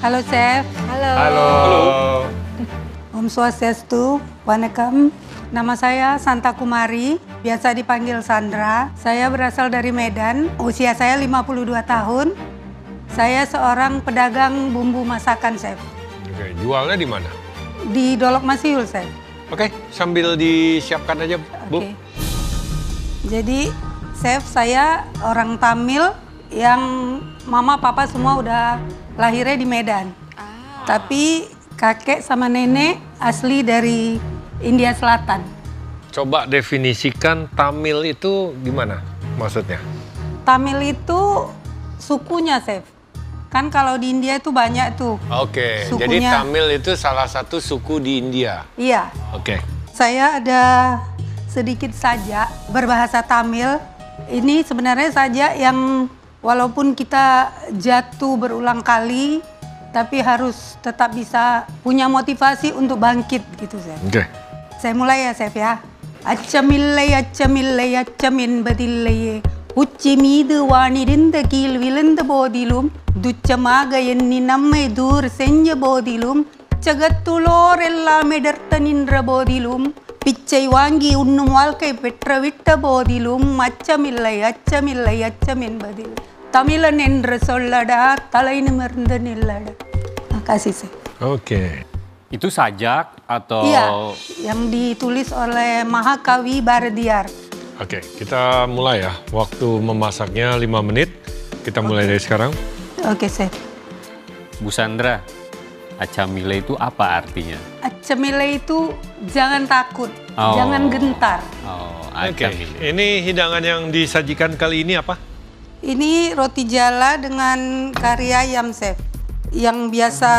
Halo Chef. Halo. Halo. Om Swastiastu, Wanakam. Nama saya Santa Kumari, biasa dipanggil Sandra. Saya berasal dari Medan, usia saya 52 tahun. Saya seorang pedagang bumbu masakan, Chef. Oke, jualnya di mana? Di Dolok Masiul, Chef. Oke, sambil disiapkan aja, Bu. Oke. Jadi, Chef, saya orang Tamil yang mama papa semua udah lahirnya di Medan. Tapi kakek sama nenek asli dari India Selatan. Coba definisikan Tamil itu gimana maksudnya? Tamil itu sukunya, Chef. Kan kalau di India itu banyak tuh. Oke, Sukunya. jadi Tamil itu salah satu suku di India. Iya. Oke. Saya ada sedikit saja berbahasa Tamil. Ini sebenarnya saja yang walaupun kita jatuh berulang kali, tapi harus tetap bisa punya motivasi untuk bangkit gitu, Chef. Oke. Saya mulai ya, Chef ya. அச்சமில்லை அச்சம் என்பதில்லையே உச்சி மீது வானிருந்த கீழ் விழுந்த போதிலும் துச்சமாக எண்ணி நம்மை தூர் செஞ்ச போதிலும் ஜகத்துளோர் எல்லாம் இடர்த்த நின்ற போதிலும் பிச்சை வாங்கி உண்ணும் வாழ்க்கை பெற்றவிட்ட போதிலும் அச்சமில்லை அச்சம் என்பதில் தமிழன் என்று சொல்லடா தலை நிமிர்ந்து நில்லடா. Makasih, Chef. Oke. Itu sajak atau? Iya, yang ditulis oleh Mahakawi Bhardiar. Oke, kita mulai ya. Waktu memasaknya 5 menit. Kita mulai dari sekarang. Oke, Chef. Bu Sandra, acamile itu apa artinya? Acemile itu jangan takut, Oh. jangan gentar. Oh, Oke, acamile. ini hidangan yang disajikan kali ini apa? Ini roti jala dengan kari ayam, Chef. Yang biasa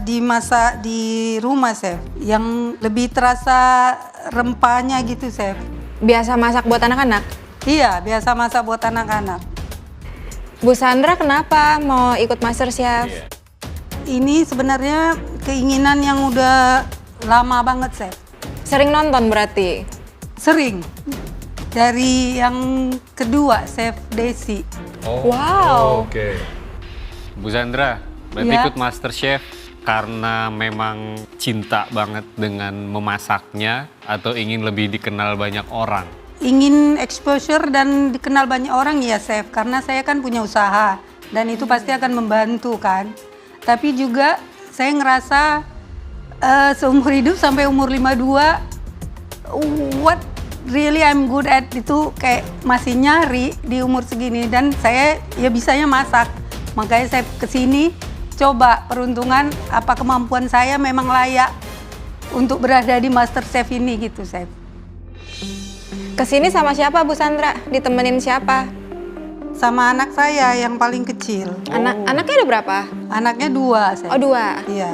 dimasak di rumah, Chef. Yang lebih terasa rempahnya gitu, Chef. Biasa masak buat anak-anak? Iya, biasa masak buat anak-anak. Bu Sandra kenapa mau ikut MasterChef? Iya. Ini sebenarnya keinginan yang udah lama banget, Chef. Sering nonton berarti? Sering. Dari yang kedua, Chef Desi. Oh, Wow. Oke. Bu Sandra, berarti Iya. ikut MasterChef karena memang cinta banget dengan memasaknya atau ingin lebih dikenal banyak orang? Ingin exposure dan dikenal banyak orang ya, Chef, karena saya kan punya usaha dan itu pasti akan membantu kan. Tapi juga saya ngerasa seumur hidup sampai umur 52, what really I'm good at itu kayak masih nyari di umur segini dan saya ya bisanya masak. Makanya saya kesini coba peruntungan apa kemampuan saya memang layak untuk berada di MasterChef ini gitu, Chef. Kesini sama siapa Bu Sandra? Ditemenin siapa? Sama anak saya yang paling kecil. Anaknya ada berapa? Anaknya 2, Chef. Oh 2. Iya.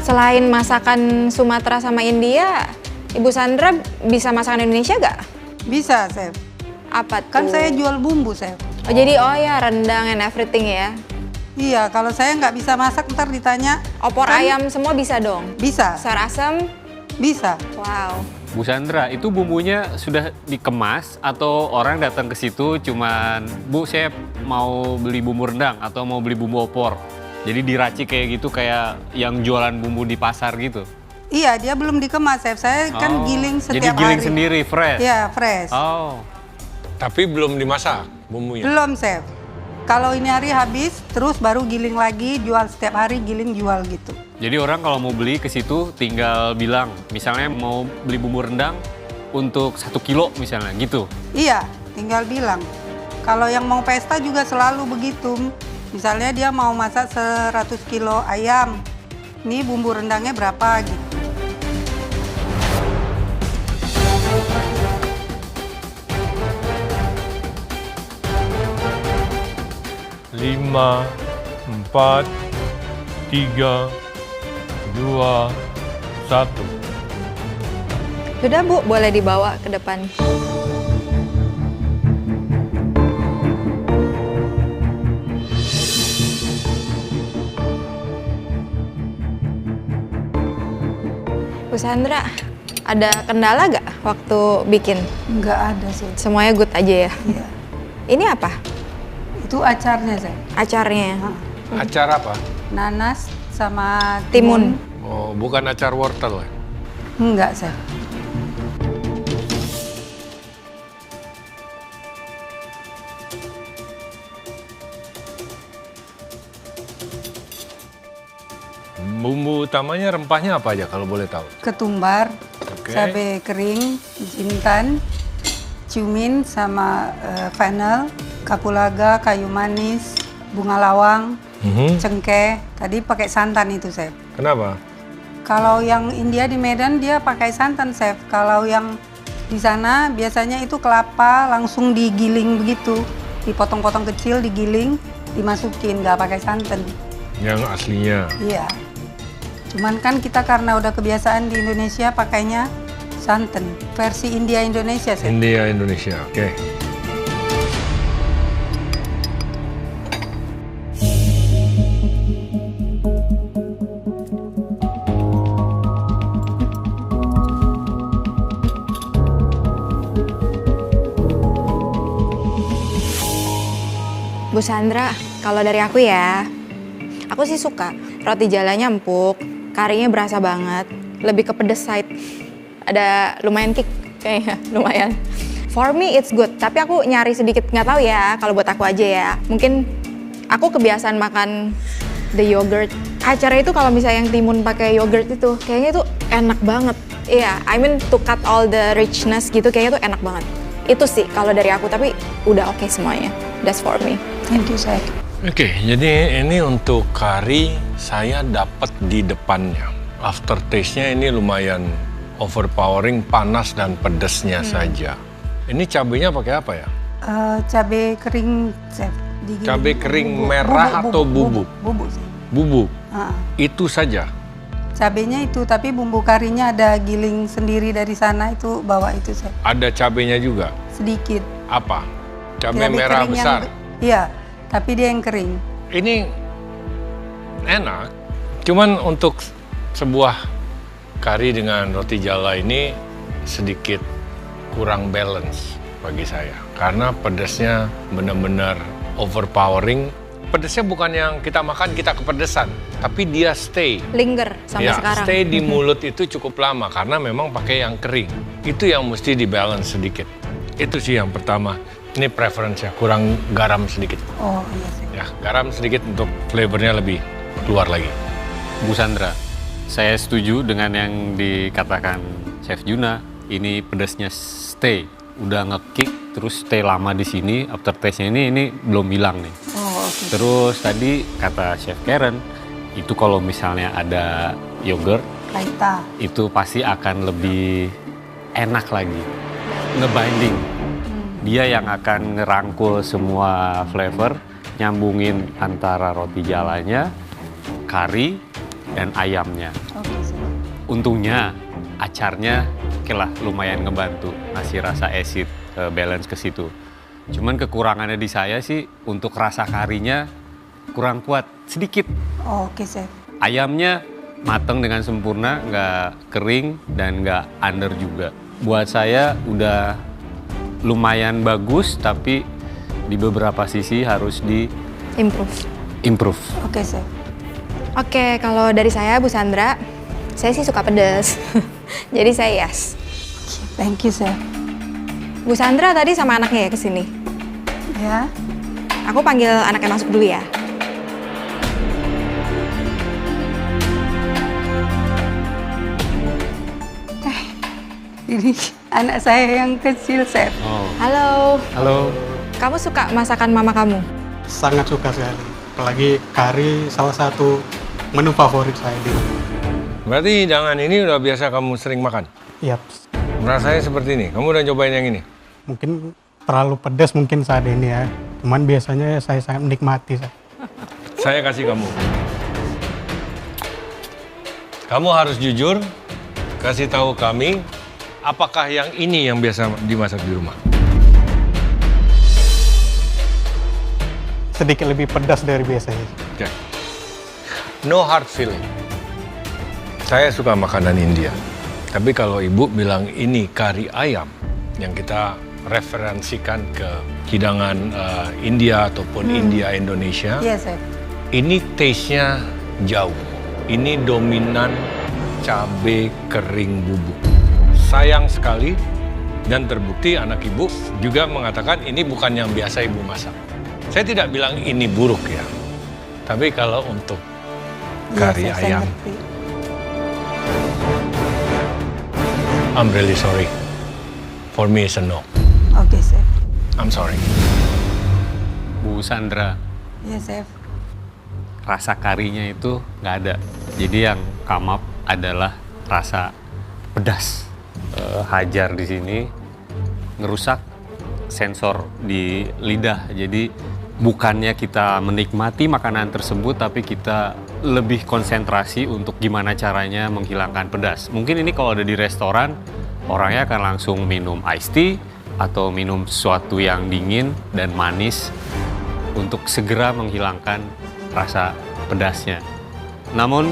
Selain masakan Sumatera sama India, Ibu Sandra bisa masakan Indonesia gak? Bisa, Chef. Apa tuh? Kan saya jual bumbu, Chef. Oh jadi ya rendang and everything ya? Iya, kalau saya nggak bisa masak ntar ditanya. Opor kan ayam semua bisa dong? Bisa, Sayur asem? bisa. Wow. Bu Sandra, itu bumbunya sudah dikemas atau orang datang ke situ cuman, Bu, saya mau beli bumbu rendang atau mau beli bumbu opor. Jadi diracik kayak gitu, kayak yang jualan bumbu di pasar gitu? Iya, dia belum dikemas, Chef. Saya kan Oh, giling setiap hari. Jadi giling sendiri, fresh? Iya, fresh. Oh, Tapi belum dimasak bumbunya. Belum, Chef. Kalau ini hari habis, terus baru giling lagi, jual setiap hari, giling jual gitu. jadi orang kalau mau beli ke situ tinggal bilang, misalnya mau beli bumbu rendang untuk 1 kilo misalnya gitu? Iya, tinggal bilang. Kalau yang mau pesta juga selalu begitu. Misalnya dia mau masak 100 kilo ayam. Ini bumbu rendangnya berapa gitu. Lima, 4, 3, 2, 1. Sudah Bu, boleh dibawa ke depan. Bu Sandra, ada kendala gak waktu bikin? Nggak ada, Chef. Semuanya good aja ya? Iya. Ini apa? Itu acarnya, Chef. Acarnya? Nah, Acar apa? nanas sama Timun. Oh, bukan acar wortel ya? Enggak, chef. Bumbu utamanya rempahnya apa aja kalau boleh tahu? Ketumbar, Oke. cabai kering, jintan, cumin sama fennel, kapulaga, kayu manis, bunga lawang, cengkeh. Tadi pakai santan itu, chef. Kenapa? Kalau yang India di Medan dia pakai santan, chef. Kalau yang di sana biasanya itu kelapa langsung digiling begitu, dipotong-potong kecil, digiling, dimasukin, nggak pakai santan. Yang aslinya. Iya. Cuman kan kita karena udah kebiasaan di Indonesia pakainya santan. Versi India Indonesia, chef. India, Indonesia. Oke. Bu Sandra, kalau dari aku ya, aku sih suka. Roti jalannya empuk, karinya berasa banget, lebih ke pedes side. Ada lumayan kick kayaknya, lumayan. For me it's good, tapi aku nyari sedikit, nggak tahu ya, kalau buat aku aja ya. Mungkin aku kebiasaan makan the yogurt. Acaranya itu kalau misalnya yang timun pakai yogurt itu, kayaknya itu enak banget. Iya, I mean to cut all the richness gitu, kayaknya itu enak banget. Itu sih kalau dari aku, tapi udah oke semuanya. That's for me. Thank you, chef. Oke, jadi ini untuk kari saya dapat di depannya. Aftertaste-nya ini lumayan overpowering, panas dan pedesnya saja. Ini cabenya pakai apa ya? Cabai kering, chef. Digiling. Cabai kering merah atau bubuk? Bubuk sih. Bubuk. Ah. Itu saja. Cabainya itu, tapi bumbu karinya ada giling sendiri dari sana, itu bawa itu, chef. Ada cabenya juga. Sedikit. Apa? Cabai merah kering besar. Iya, tapi dia yang kering. Ini enak. Cuman untuk sebuah kari dengan roti jala ini sedikit kurang balance bagi saya. Karena pedasnya benar-benar overpowering. Pedasnya bukan yang kita makan kita kepedesan, tapi dia stay. Linger sampai sekarang. Stay di mulut itu cukup lama karena memang pakai yang kering. Itu yang mesti di-balance sedikit. Itu sih yang pertama. Ini preference ya, kurang garam sedikit. Oh iya, chef. Ya, garam sedikit untuk flavornya lebih keluar lagi. Bu Sandra, saya setuju dengan yang dikatakan Chef Juna. Ini pedasnya stay, udah nge-kick, terus stay lama di sini. Aftertaste-nya ini belum hilang nih. Oh, oke. Terus tadi kata Chef Karen, itu kalau misalnya ada yogurt, Raita. itu pasti akan lebih enak lagi, ngebinding. Dia yang akan ngerangkul semua flavor, nyambungin antara roti jalanya, kari, dan ayamnya. Oke, chef. Untungnya acarnya oke lah, lumayan ngebantu, ngasih rasa acid, balance ke situ. Cuman kekurangannya di saya sih untuk rasa karinya kurang kuat, sedikit. Oh, oke, chef. Ayamnya mateng dengan sempurna, nggak kering dan nggak under juga. Buat saya udah lumayan bagus, tapi di beberapa sisi harus Improve. Oke, chef. Oke, kalau dari saya Bu Sandra, saya sih suka pedas. Jadi saya yes. Thank you, chef. Bu Sandra tadi sama anaknya ya kesini. Ya. Aku panggil anaknya masuk dulu ya. Ini anak saya yang kecil, chef. Oh, Halo, halo. kamu suka masakan mama kamu? Sangat suka sekali. Apalagi kari salah satu menu favorit saya di rumah. Berarti hidangan ini udah biasa kamu sering makan? Yap, Rasanya seperti ini. Kamu udah cobain yang ini? mungkin terlalu pedas mungkin saat ini ya. Cuman biasanya saya sangat menikmati. Saya kasih kamu. Kamu harus jujur, kasih tahu kami, apakah yang ini yang biasa dimasak di rumah? Sedikit lebih pedas dari biasanya. Oke. No hard feeling. Saya suka makanan India. Tapi kalau ibu bilang ini kari ayam yang kita referensikan ke hidangan India ataupun India Indonesia, Iya, chef. Ini taste-nya jauh. Ini dominan cabai kering bubuk. Sayang sekali, dan terbukti anak ibu juga mengatakan ini bukan yang biasa ibu masak. Saya tidak bilang ini buruk ya, tapi kalau untuk kari Iya, saya ayam, ngerti. I'm really sorry. For me it's a no. Oke, chef. I'm sorry. Bu Sandra, Iya, chef. rasa karinya itu nggak ada. Jadi yang come up adalah rasa pedas. Hajar di sini ngerusak sensor di lidah. Jadi bukannya kita menikmati makanan tersebut, tapi kita lebih konsentrasi untuk gimana caranya menghilangkan pedas. Mungkin ini kalau ada di restoran, orangnya akan langsung minum iced tea atau minum sesuatu yang dingin dan manis untuk segera menghilangkan rasa pedasnya. Namun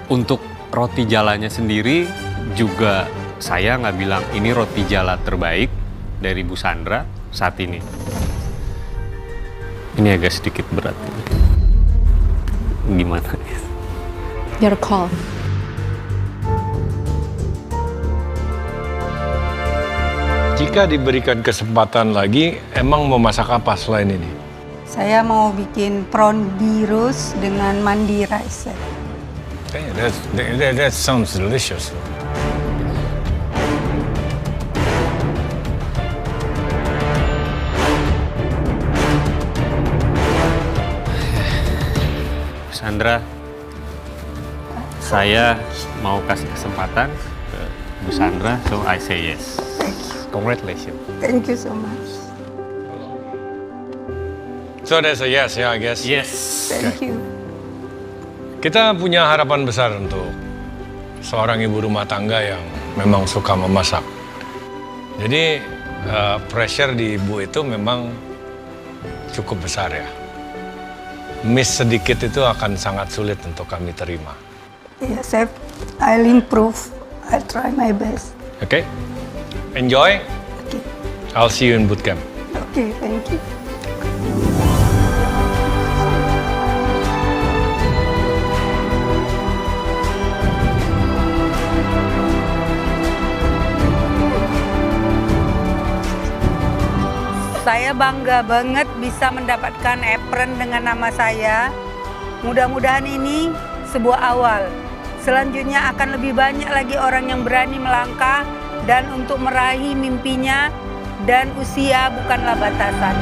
untuk roti jalanya sendiri juga saya nggak bilang ini roti jala terbaik dari Bu Sandra saat ini. Ini agak sedikit berat. Gimana? Your call. Jika diberikan kesempatan lagi, emang mau masak apa selain ini? Saya mau bikin prawn birus dengan mandi rice, chef. Okay, that sounds delicious. Sandra, saya mau kasih kesempatan ke Bu Sandra, so I say yes. Congratulations. Thank you so much. So that's a yes ya, I guess. Yes. Thank you. Kita punya harapan besar untuk seorang ibu rumah tangga yang memang suka memasak. Jadi pressure di ibu itu memang cukup besar ya. Miss sedikit itu akan sangat sulit untuk kami terima. Iya, chef. I'll improve. I'll try my best. Oke? Enjoy. Oke. I'll see you in bootcamp. Oke, thank you. Saya bangga banget bisa mendapatkan apron dengan nama saya. Mudah-mudahan ini sebuah awal. Selanjutnya akan lebih banyak lagi orang yang berani melangkah dan untuk meraih mimpinya, dan usia bukanlah batasan.